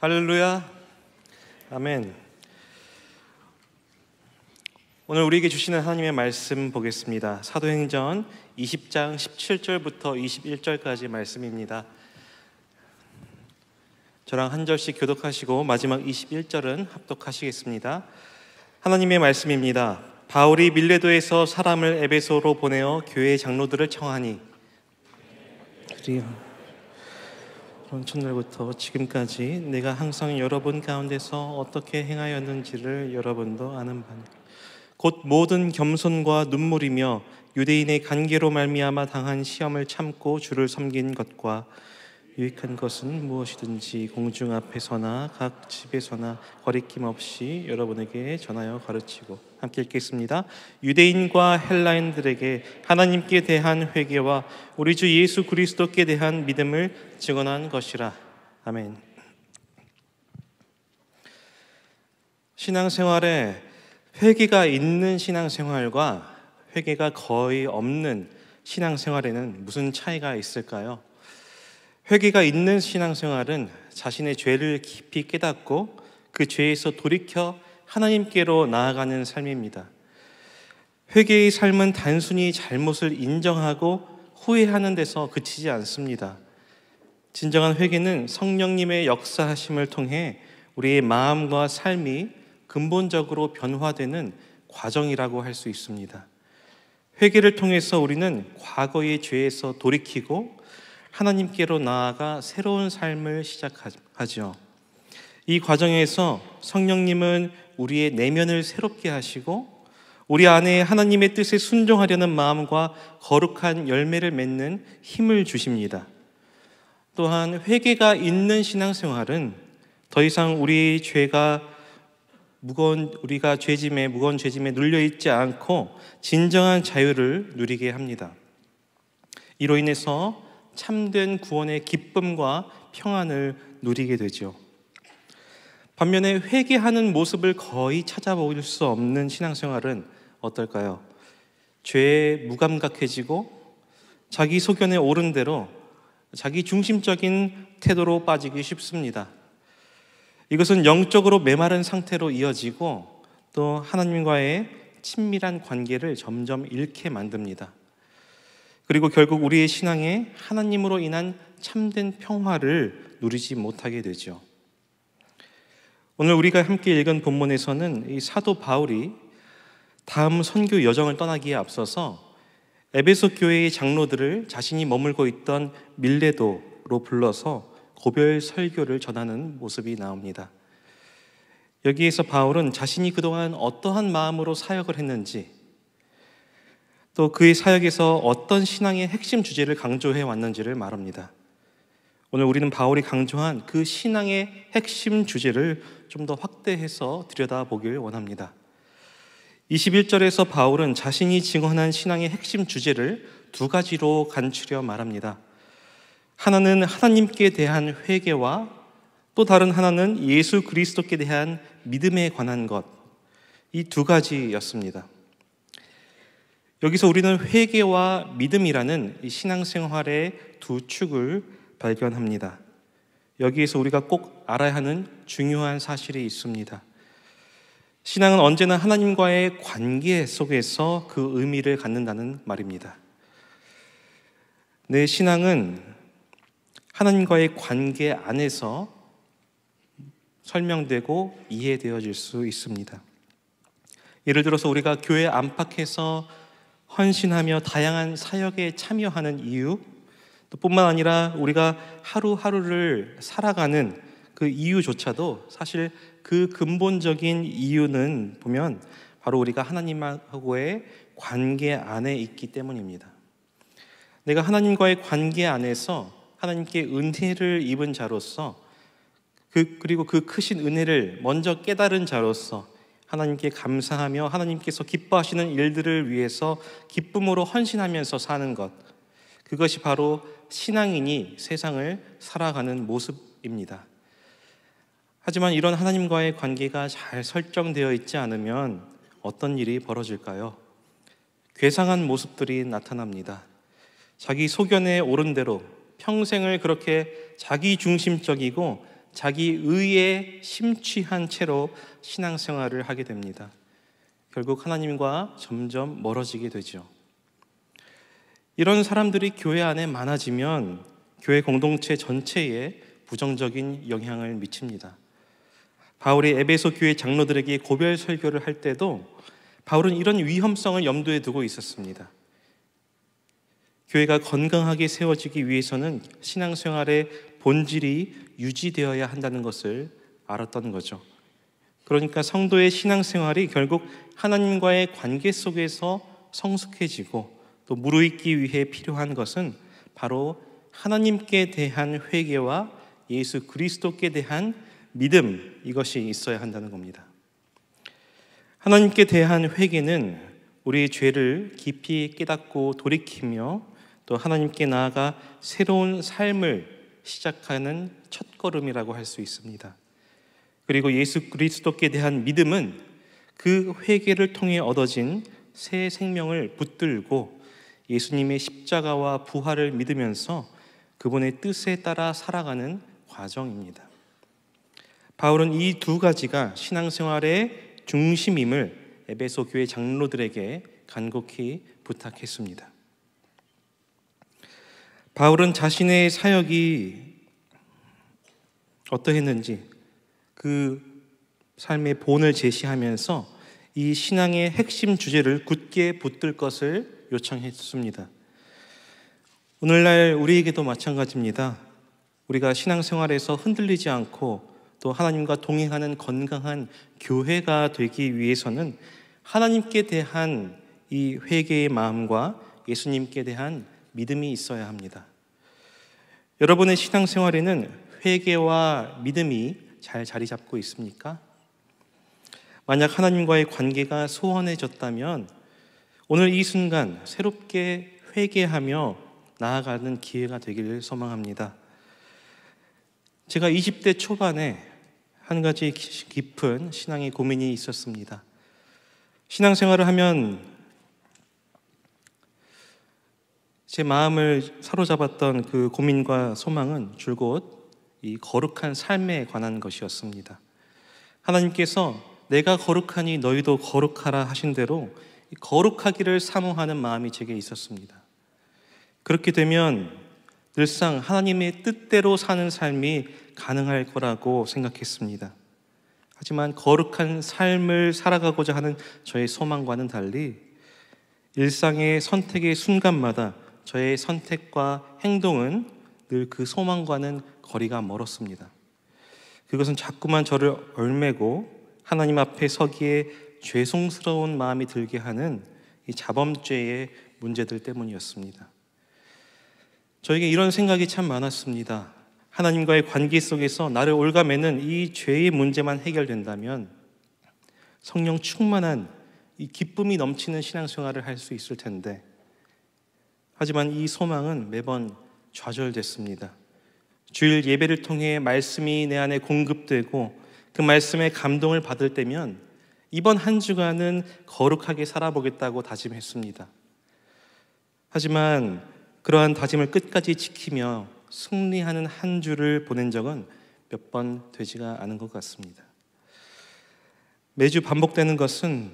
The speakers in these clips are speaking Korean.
할렐루야. 아멘. 오늘 우리에게 주시는 하나님의 말씀 보겠습니다. 사도행전 20장 17절부터 21절까지 말씀입니다. 저랑 한 절씩 교독하시고 마지막 21절은 합독하시겠습니다. 하나님의 말씀입니다. 바울이 밀레도에서 사람을 에베소로 보내어 교회 장로들을 청하니 그런 첫날부터 지금까지 내가 항상 여러분 가운데서 어떻게 행하였는지를 여러분도 아는 바니 곧 모든 겸손과 눈물이며 유대인의 간계로 말미암아 당한 시험을 참고 주를 섬긴 것과 유익한 것은 무엇이든지 공중 앞에서나 각 집에서나 거리낌 없이 여러분에게 전하여 가르치고. 함께 읽겠습니다. 유대인과 헬라인들에게 하나님께 대한 회개와 우리 주 예수 그리스도께 대한 믿음을 증언한 것이라. 아멘. 신앙생활에 회개가 있는 신앙생활과 회개가 거의 없는 신앙생활에는 무슨 차이가 있을까요? 회개가 있는 신앙생활은 자신의 죄를 깊이 깨닫고 그 죄에서 돌이켜 하나님께로 나아가는 삶입니다. 회개의 삶은 단순히 잘못을 인정하고 후회하는 데서 그치지 않습니다. 진정한 회개는 성령님의 역사하심을 통해 우리의 마음과 삶이 근본적으로 변화되는 과정이라고 할 수 있습니다. 회개를 통해서 우리는 과거의 죄에서 돌이키고 하나님께로 나아가 새로운 삶을 시작하죠. 이 과정에서 성령님은 우리의 내면을 새롭게 하시고 우리 안에 하나님의 뜻에 순종하려는 마음과 거룩한 열매를 맺는 힘을 주십니다. 또한 회개가 있는 신앙생활은 더 이상 우리의 우리가 무거운 죄짐에 눌려있지 않고 진정한 자유를 누리게 합니다. 이로 인해서 참된 구원의 기쁨과 평안을 누리게 되죠. 반면에 회개하는 모습을 거의 찾아볼 수 없는 신앙생활은 어떨까요? 죄에 무감각해지고 자기 소견에 옳은 대로 자기 중심적인 태도로 빠지기 쉽습니다. 이것은 영적으로 메마른 상태로 이어지고 또 하나님과의 친밀한 관계를 점점 잃게 만듭니다. 그리고 결국 우리의 신앙에 하나님으로 인한 참된 평화를 누리지 못하게 되죠. 오늘 우리가 함께 읽은 본문에서는 이 사도 바울이 다음 선교 여정을 떠나기에 앞서서 에베소 교회의 장로들을 자신이 머물고 있던 밀레도로 불러서 고별 설교를 전하는 모습이 나옵니다. 여기에서 바울은 자신이 그동안 어떠한 마음으로 사역을 했는지 또 그의 사역에서 어떤 신앙의 핵심 주제를 강조해 왔는지를 말합니다. 오늘 우리는 바울이 강조한 그 신앙의 핵심 주제를 좀 더 확대해서 들여다보길 원합니다. 21절에서 바울은 자신이 증언한 신앙의 핵심 주제를 두 가지로 간추려 말합니다. 하나는 하나님께 대한 회개와 또 다른 하나는 예수 그리스도께 대한 믿음에 관한 것, 이 두 가지였습니다. 여기서 우리는 회개와 믿음이라는 이 신앙생활의 두 축을 발견합니다. 여기에서 우리가 꼭 알아야 하는 중요한 사실이 있습니다. 신앙은 언제나 하나님과의 관계 속에서 그 의미를 갖는다는 말입니다. 내 신앙은 하나님과의 관계 안에서 설명되고 이해되어질 수 있습니다. 예를 들어서 우리가 교회 안팎에서 헌신하며 다양한 사역에 참여하는 이유, 또 뿐만 아니라 우리가 하루하루를 살아가는 그 이유조차도 사실 그 근본적인 이유는 보면 바로 우리가 하나님하고의 관계 안에 있기 때문입니다. 내가 하나님과의 관계 안에서 하나님께 은혜를 입은 자로서 그리고 그 크신 은혜를 먼저 깨달은 자로서 하나님께 감사하며 하나님께서 기뻐하시는 일들을 위해서 기쁨으로 헌신하면서 사는 것, 그것이 바로 신앙인이 세상을 살아가는 모습입니다. 하지만 이런 하나님과의 관계가 잘 설정되어 있지 않으면 어떤 일이 벌어질까요? 괴상한 모습들이 나타납니다. 자기 소견에 옳은 대로 평생을 그렇게 자기 중심적이고 자기 의에 심취한 채로 신앙생활을 하게 됩니다. 결국 하나님과 점점 멀어지게 되죠. 이런 사람들이 교회 안에 많아지면 교회 공동체 전체에 부정적인 영향을 미칩니다. 바울이 에베소 교회 장로들에게 고별 설교를 할 때도 바울은 이런 위험성을 염두에 두고 있었습니다. 교회가 건강하게 세워지기 위해서는 신앙생활의 본질이 유지되어야 한다는 것을 알았던 거죠. 그러니까 성도의 신앙생활이 결국 하나님과의 관계 속에서 성숙해지고 또 무르익기 위해 필요한 것은 바로 하나님께 대한 회개와 예수 그리스도께 대한 믿음, 이것이 있어야 한다는 겁니다. 하나님께 대한 회개는 우리의 죄를 깊이 깨닫고 돌이키며 또 하나님께 나아가 새로운 삶을 시작하는 첫걸음이라고 할 수 있습니다. 그리고 예수 그리스도께 대한 믿음은 그 회개를 통해 얻어진 새 생명을 붙들고 예수님의 십자가와 부활을 믿으면서 그분의 뜻에 따라 살아가는 과정입니다. 바울은 이 두 가지가 신앙생활의 중심임을 에베소 교회 장로들에게 간곡히 부탁했습니다. 바울은 자신의 사역이 어떠했는지 그 삶의 본을 제시하면서 이 신앙의 핵심 주제를 굳게 붙들 것을 요청했습니다. 오늘날 우리에게도 마찬가지입니다. 우리가 신앙생활에서 흔들리지 않고 또 하나님과 동행하는 건강한 교회가 되기 위해서는 하나님께 대한 이 회개의 마음과 예수님께 대한 믿음이 있어야 합니다. 여러분의 신앙생활에는 회개와 믿음이 잘 자리 잡고 있습니까? 만약 하나님과의 관계가 소원해졌다면 오늘 이 순간 새롭게 회개하며 나아가는 기회가 되기를 소망합니다. 제가 20대 초반에 한 가지 깊은 신앙의 고민이 있었습니다. 신앙생활을 하면 제 마음을 사로잡았던 그 고민과 소망은 줄곧 이 거룩한 삶에 관한 것이었습니다. 하나님께서 내가 거룩하니 너희도 거룩하라 하신 대로 거룩하기를 사모하는 마음이 제게 있었습니다. 그렇게 되면 늘상 하나님의 뜻대로 사는 삶이 가능할 거라고 생각했습니다. 하지만 거룩한 삶을 살아가고자 하는 저의 소망과는 달리 일상의 선택의 순간마다 저의 선택과 행동은 늘 그 소망과는 거리가 멀었습니다. 그것은 자꾸만 저를 얽매고 하나님 앞에 서기에 죄송스러운 마음이 들게 하는 이 자범죄의 문제들 때문이었습니다. 저에게 이런 생각이 참 많았습니다. 하나님과의 관계 속에서 나를 올가매는 이 죄의 문제만 해결된다면 성령 충만한 이 기쁨이 넘치는 신앙생활을 할 수 있을 텐데, 하지만 이 소망은 매번 좌절됐습니다. 주일 예배를 통해 말씀이 내 안에 공급되고 그 말씀의 감동을 받을 때면 이번 한 주간은 거룩하게 살아보겠다고 다짐했습니다. 하지만 그러한 다짐을 끝까지 지키며 승리하는 한 주를 보낸 적은 몇 번 되지가 않은 것 같습니다. 매주 반복되는 것은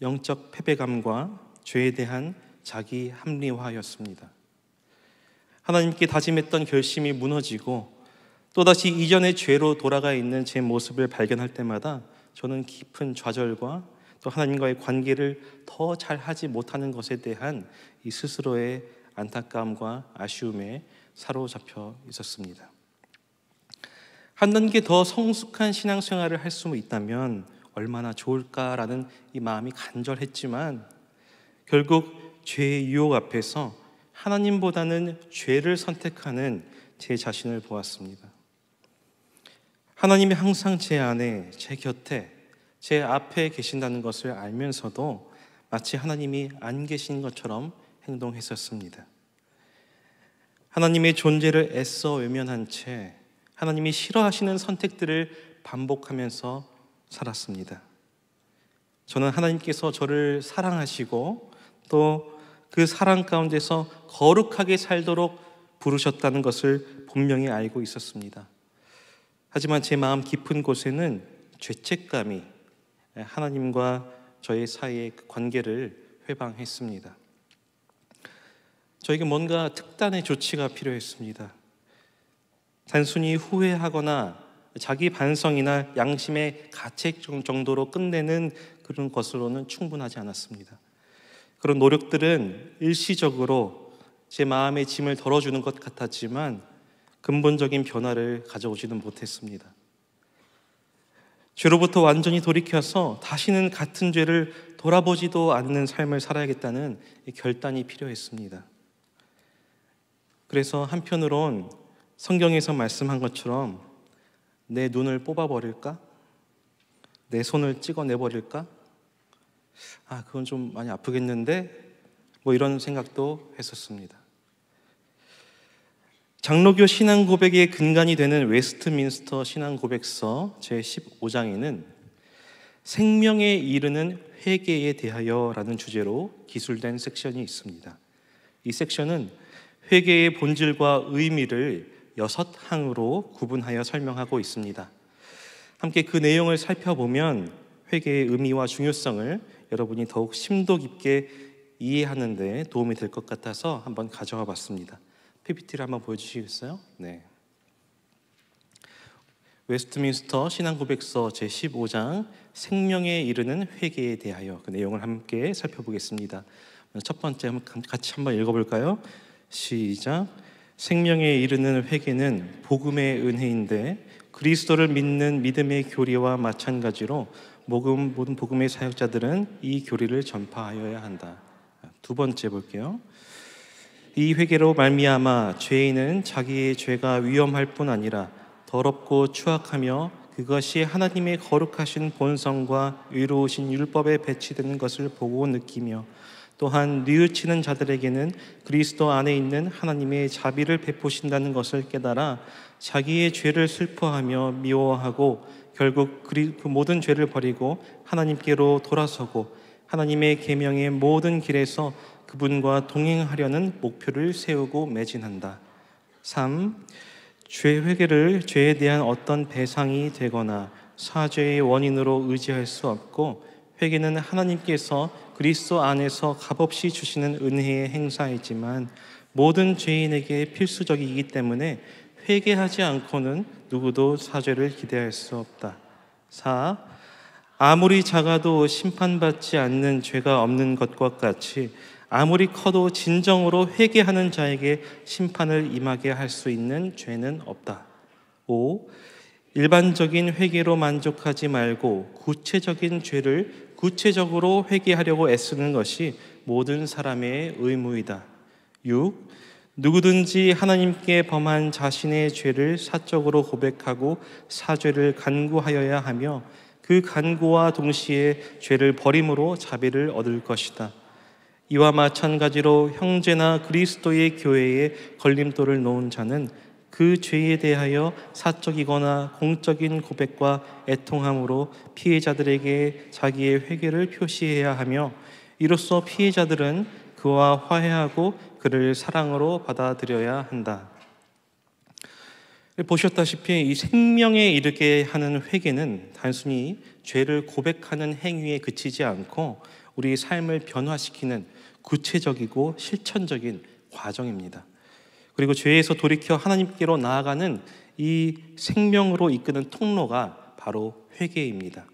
영적 패배감과 죄에 대한 자기 합리화였습니다. 하나님께 다짐했던 결심이 무너지고 또다시 이전의 죄로 돌아가 있는 제 모습을 발견할 때마다 저는 깊은 좌절과 또 하나님과의 관계를 더 잘하지 못하는 것에 대한 이 스스로의 안타까움과 아쉬움에 사로잡혀 있었습니다. 한 단계 더 성숙한 신앙생활을 할 수 있다면 얼마나 좋을까라는 이 마음이 간절했지만 결국 죄의 유혹 앞에서 하나님보다는 죄를 선택하는 제 자신을 보았습니다. 하나님이 항상 제 안에, 제 곁에, 제 앞에 계신다는 것을 알면서도 마치 하나님이 안 계신 것처럼 행동했었습니다. 하나님의 존재를 애써 외면한 채 하나님이 싫어하시는 선택들을 반복하면서 살았습니다. 저는 하나님께서 저를 사랑하시고 또 그 사랑 가운데서 거룩하게 살도록 부르셨다는 것을 분명히 알고 있었습니다. 하지만 제 마음 깊은 곳에는 죄책감이 하나님과 저의 사이의 그 관계를 회방했습니다. 저에게 뭔가 특단의 조치가 필요했습니다. 단순히 후회하거나 자기 반성이나 양심의 가책 정도로 끝내는 그런 것으로는 충분하지 않았습니다. 그런 노력들은 일시적으로 제 마음의 짐을 덜어주는 것 같았지만 근본적인 변화를 가져오지는 못했습니다. 죄로부터 완전히 돌이켜서 다시는 같은 죄를 돌아보지도 않는 삶을 살아야겠다는 결단이 필요했습니다. 그래서 한편으론 성경에서 말씀한 것처럼 내 눈을 뽑아버릴까? 내 손을 찍어내버릴까? 그건 좀 많이 아프겠는데? 이런 생각도 했었습니다. 장로교 신앙 고백의 근간이 되는 웨스트민스터 신앙 고백서 제15장에는 생명에 이르는 회개에 대하여라는 주제로 기술된 섹션이 있습니다. 이 섹션은 회개의 본질과 의미를 6항으로 구분하여 설명하고 있습니다. 함께 그 내용을 살펴보면 회개의 의미와 중요성을 여러분이 더욱 심도 깊게 이해하는 데 도움이 될 것 같아서 한번 가져와 봤습니다. PPT를 한번 보여주시겠어요? 네. 웨스트민스터 신앙고백서 제15장 생명에 이르는 회개에 대하여 그 내용을 함께 살펴보겠습니다. 첫 번째 같이 한번 읽어볼까요? 시작. 생명에 이르는 회개는 복음의 은혜인데 그리스도를 믿는 믿음의 교리와 마찬가지로 모든 복음의 사역자들은 이 교리를 전파하여야 한다. 두 번째 볼게요. 이 회개로 말미암아 죄인은 자기의 죄가 위험할 뿐 아니라 더럽고 추악하며 그것이 하나님의 거룩하신 본성과 의로우신 율법에 배치되는 것을 보고 느끼며 또한 뉘우치는 자들에게는 그리스도 안에 있는 하나님의 자비를 베푸신다는 것을 깨달아 자기의 죄를 슬퍼하며 미워하고 결국 그 모든 죄를 버리고 하나님께로 돌아서고 하나님의 계명의 모든 길에서 그분과 동행하려는 목표를 세우고 매진한다. 3. 죄 회개를 죄에 대한 어떤 배상이 되거나 사죄의 원인으로 의지할 수 없고 회개는 하나님께서 그리스도 안에서 값없이 주시는 은혜의 행사이지만 모든 죄인에게 필수적이기 때문에 회개하지 않고는 누구도 사죄를 기대할 수 없다. 4. 아무리 작아도 심판받지 않는 죄가 없는 것과 같이 아무리 커도 진정으로 회개하는 자에게 심판을 임하게 할 수 있는 죄는 없다. 5. 일반적인 회개로 만족하지 말고 구체적인 죄를 구체적으로 회개하려고 애쓰는 것이 모든 사람의 의무이다. 6. 누구든지 하나님께 범한 자신의 죄를 사적으로 고백하고 사죄를 간구하여야 하며 그 간구와 동시에 죄를 버림으로 자비를 얻을 것이다. 이와 마찬가지로 형제나 그리스도의 교회에 걸림돌을 놓은 자는 그 죄에 대하여 사적이거나 공적인 고백과 애통함으로 피해자들에게 자기의 회개를 표시해야 하며 이로써 피해자들은 그와 화해하고 그를 사랑으로 받아들여야 한다. 보셨다시피 이 생명에 이르게 하는 회개는 단순히 죄를 고백하는 행위에 그치지 않고 우리 삶을 변화시키는 구체적이고 실천적인 과정입니다. 그리고 죄에서 돌이켜 하나님께로 나아가는 이 생명으로 이끄는 통로가 바로 회개입니다.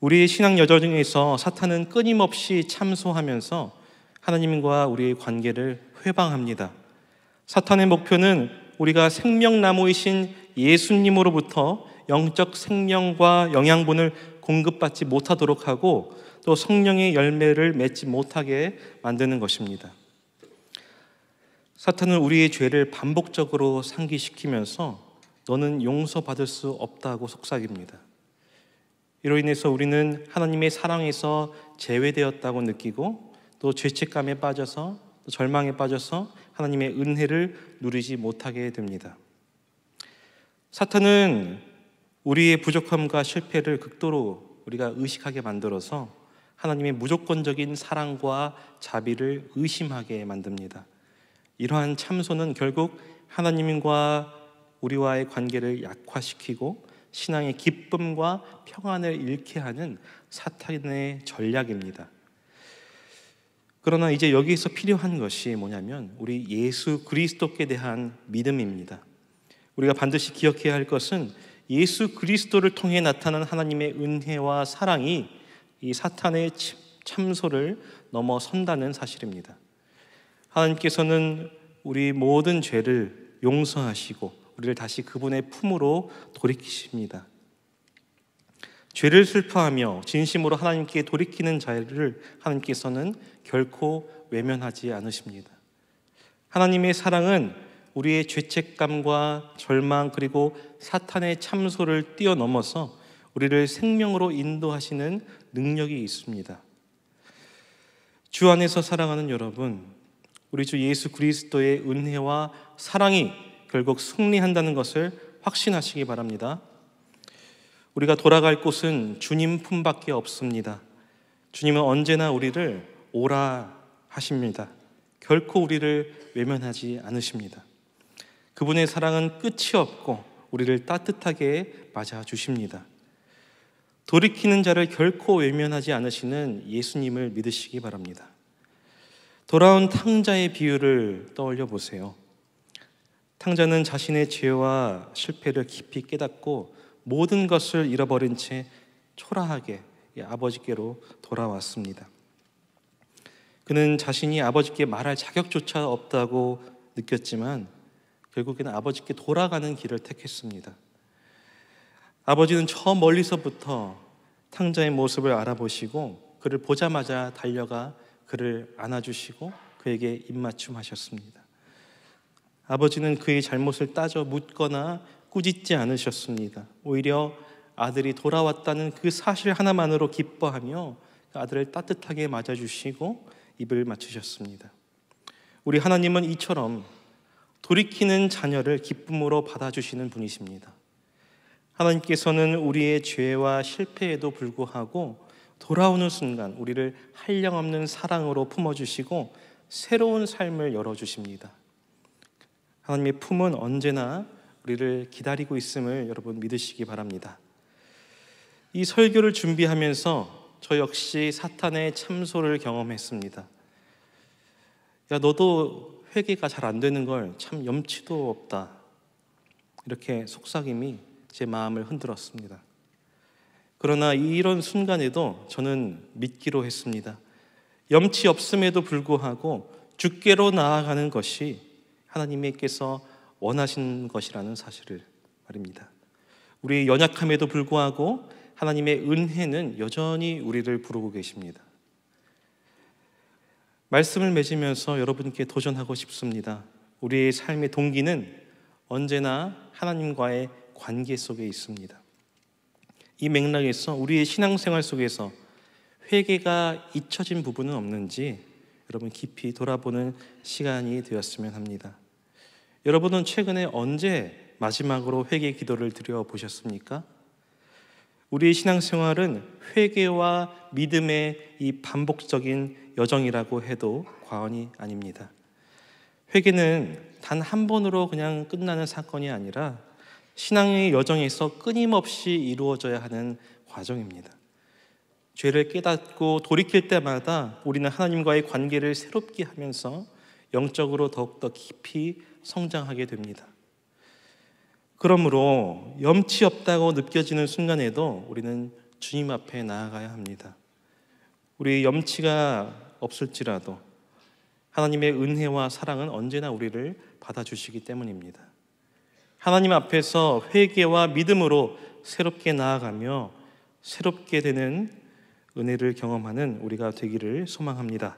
우리의 신앙 여정에서 사탄은 끊임없이 참소하면서 하나님과 우리의 관계를 회방합니다. 사탄의 목표는 우리가 생명나무이신 예수님으로부터 영적 생명과 영양분을 공급받지 못하도록 하고 또 성령의 열매를 맺지 못하게 만드는 것입니다. 사탄은 우리의 죄를 반복적으로 상기시키면서 너는 용서받을 수 없다고 속삭입니다. 이로 인해서 우리는 하나님의 사랑에서 제외되었다고 느끼고 또 죄책감에 빠져서 또 절망에 빠져서 하나님의 은혜를 누리지 못하게 됩니다. 사탄은 우리의 부족함과 실패를 극도로 우리가 의식하게 만들어서 하나님의 무조건적인 사랑과 자비를 의심하게 만듭니다. 이러한 참소는 결국 하나님과 우리와의 관계를 약화시키고 신앙의 기쁨과 평안을 잃게 하는 사탄의 전략입니다. 그러나 이제 여기서 필요한 것이 뭐냐면 우리 예수 그리스도께 대한 믿음입니다. 우리가 반드시 기억해야 할 것은 예수 그리스도를 통해 나타난 하나님의 은혜와 사랑이 이 사탄의 참소를 넘어선다는 사실입니다. 하나님께서는 우리 모든 죄를 용서하시고 우리를 다시 그분의 품으로 돌이키십니다. 죄를 슬퍼하며 진심으로 하나님께 돌이키는 자를 하나님께서는 결코 외면하지 않으십니다. 하나님의 사랑은 우리의 죄책감과 절망 그리고 사탄의 참소를 뛰어넘어서 우리를 생명으로 인도하시는 능력이 있습니다. 주 안에서 사랑하는 여러분, 우리 주 예수 그리스도의 은혜와 사랑이 결국 승리한다는 것을 확신하시기 바랍니다. 우리가 돌아갈 곳은 주님 품밖에 없습니다. 주님은 언제나 우리를 오라 하십니다. 결코 우리를 외면하지 않으십니다. 그분의 사랑은 끝이 없고 우리를 따뜻하게 맞아주십니다. 돌이키는 자를 결코 외면하지 않으시는 예수님을 믿으시기 바랍니다. 돌아온 탕자의 비유를 떠올려 보세요. 탕자는 자신의 죄와 실패를 깊이 깨닫고 모든 것을 잃어버린 채 초라하게 아버지께로 돌아왔습니다. 그는 자신이 아버지께 말할 자격조차 없다고 느꼈지만 결국에는 아버지께 돌아가는 길을 택했습니다. 아버지는 저 멀리서부터 탕자의 모습을 알아보시고 그를 보자마자 달려가 그를 안아주시고 그에게 입맞춤하셨습니다. 아버지는 그의 잘못을 따져 묻거나 꾸짖지 않으셨습니다. 오히려 아들이 돌아왔다는 그 사실 하나만으로 기뻐하며 그 아들을 따뜻하게 맞아주시고 입을 맞추셨습니다. 우리 하나님은 이처럼 돌이키는 자녀를 기쁨으로 받아주시는 분이십니다. 하나님께서는 우리의 죄와 실패에도 불구하고 돌아오는 순간 우리를 한량없는 사랑으로 품어주시고 새로운 삶을 열어주십니다. 하나님의 품은 언제나 우리를 기다리고 있음을 여러분 믿으시기 바랍니다. 이 설교를 준비하면서 저 역시 사탄의 참소를 경험했습니다. 야, 너도 회개가 잘 안 되는 걸 참 염치도 없다. 이렇게 속삭임이 제 마음을 흔들었습니다. 그러나 이런 순간에도 저는 믿기로 했습니다. 염치 없음에도 불구하고 주께로 나아가는 것이 하나님께서 원하신 것이라는 사실을 말입니다. 우리의 연약함에도 불구하고 하나님의 은혜는 여전히 우리를 부르고 계십니다. 말씀을 맺으면서 여러분께 도전하고 싶습니다. 우리의 삶의 동기는 언제나 하나님과의 관계 속에 있습니다. 이 맥락에서 우리의 신앙생활 속에서 회개가 잊혀진 부분은 없는지 여러분 깊이 돌아보는 시간이 되었으면 합니다. 여러분은 최근에 언제 마지막으로 회개 기도를 드려보셨습니까? 우리의 신앙생활은 회개와 믿음의 이 반복적인 여정이라고 해도 과언이 아닙니다. 회개는 단 한 번으로 그냥 끝나는 사건이 아니라 신앙의 여정에서 끊임없이 이루어져야 하는 과정입니다. 죄를 깨닫고 돌이킬 때마다 우리는 하나님과의 관계를 새롭게 하면서 영적으로 더욱더 깊이 성장하게 됩니다. 그러므로 염치 없다고 느껴지는 순간에도 우리는 주님 앞에 나아가야 합니다. 우리 염치가 없을지라도 하나님의 은혜와 사랑은 언제나 우리를 받아주시기 때문입니다. 하나님 앞에서 회개와 믿음으로 새롭게 나아가며 새롭게 되는 은혜를 경험하는 우리가 되기를 소망합니다.